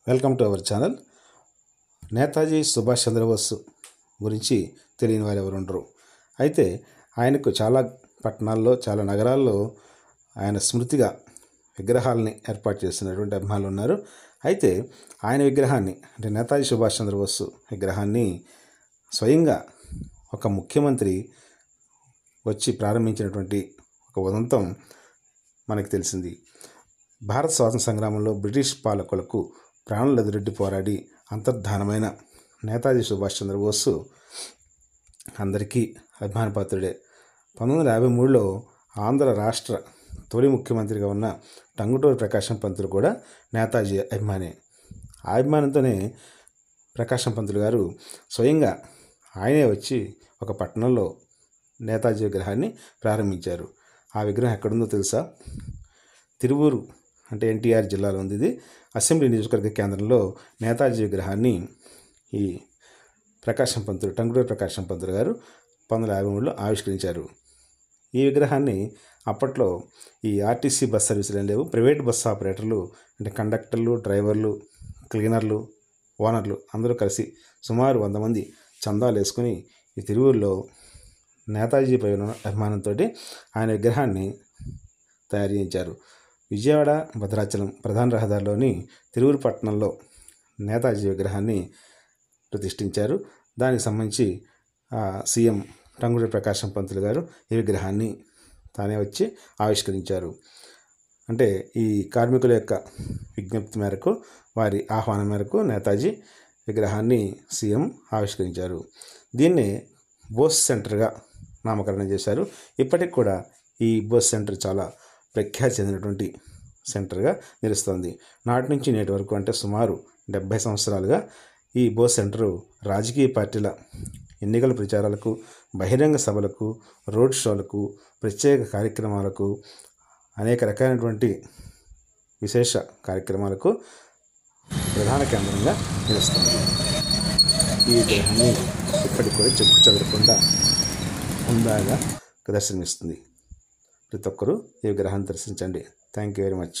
Welcome to our channel. Netaji Subhash Chandrabose గురించి తెలియని వారు ఎవరు ఉండరు. అయితే ఆయనకు చాలా పట్టణాల్లో, చాలా నగరాల్లో ఆయన స్మృతిగా విగ్రహాలని ఏర్పాటు చేస్తున్నటువంటి అభిమానులు ఉన్నారు. అయితే ఆయన విగ్రహాన్ని, అంటే నేతాజీ సుభాష్ చంద్రబోస్ విగ్రహాన్ని స్వయంగా ఒక ముఖ్యమంత్రి వచ్చి ప్రారంభించినటువంటి ఒక ఉదంతం మనకు తెలిసింది. భారత స్వాతంత్ర సంగ్రామంలో బ్రిటిష్ పాలకులకు ప్రాణాలు ఎదురెడ్డి పోరాడి అంతర్ధానమైన నేతాజీ సుభాష్ చంద్రబోస్ అందరికీ అభిమానపాత్రుడే. 1953లో ఆంధ్ర రాష్ట్ర తొలి ముఖ్యమంత్రిగా ఉన్న టంగుటూరి ప్రకాశం పంతులు కూడా నేతాజీ అభిమాని. ఆ అభిమానంతోనే ప్రకాశం పంతులు గారు స్వయంగా ఆయనే వచ్చి ఒక పట్టణంలో నేతాజీ విగ్రహాన్ని ప్రారంభించారు. ఆ విగ్రహం ఎక్కడుందో తెలుసా? తిరువూరు, అంటే ఎన్టీఆర్ జిల్లాలో ఉంది. ఇది అసెంబ్లీ నియోజకవర్గ కేంద్రంలో నేతాజీ విగ్రహాన్ని ఈ టంగుటూరి ప్రకాశం పంతులు గారు 1953లో ఆవిష్కరించారు. ఈ విగ్రహాన్ని అప్పట్లో ఈ ఆర్టీసీ బస్ సర్వీసులు లేవు, ప్రైవేట్ బస్సు ఆపరేటర్లు, అంటే కండక్టర్లు, డ్రైవర్లు, క్లీనర్లు, ఓనర్లు అందరూ కలిసి సుమారు 100 మంది చందాలు వేసుకుని ఈ తిరువూరులో నేతాజీ పై ఉన్న అభిమానంతో ఆయన విగ్రహాన్ని తయారు చేయించారు. విజయవాడ భద్రాచలం ప్రధాన రహదారిలోని తిరువూరు పట్టణంలో నేతాజీ విగ్రహాన్ని ప్రతిష్ఠించారు. దానికి సంబంధించి సీఎం టంగుటూరి ప్రకాశం పంతులు గారు ఈ విగ్రహాన్ని తానే వచ్చి ఆవిష్కరించారు. అంటే ఈ కార్మికుల యొక్క విజ్ఞప్తి మేరకు, వారి ఆహ్వానం మేరకు నేతాజీ విగ్రహాన్ని సీఎం ఆవిష్కరించారు. దీన్ని బోస్ సెంటర్గా నామకరణం చేశారు. ఇప్పటికి కూడా ఈ బోస్ సెంటర్ చాలా ప్రఖ్యాతి చెందినటువంటి సెంటర్గా నిలుస్తోంది. నాటి నుంచి నేటి వరకు, అంటే సుమారు 70 సంవత్సరాలుగా ఈ బోస్ సెంటరు రాజకీయ పార్టీల ఎన్నికల ప్రచారాలకు, బహిరంగ సభలకు, రోడ్ షోలకు, ప్రత్యేక కార్యక్రమాలకు, అనేక రకాలైనటువంటి విశేష కార్యక్రమాలకు ప్రధాన కేంద్రంగా నిలుస్తుంది. ఈ విగ్రహాన్ని ఇప్పటికి కూడా చెక్కు చెదరకుండా ఉందాగా దర్శనమిస్తుంది. ప్రతి ఒక్కరూ ఈ విగ్రహాన్ని దర్శించండి. Thank you very much.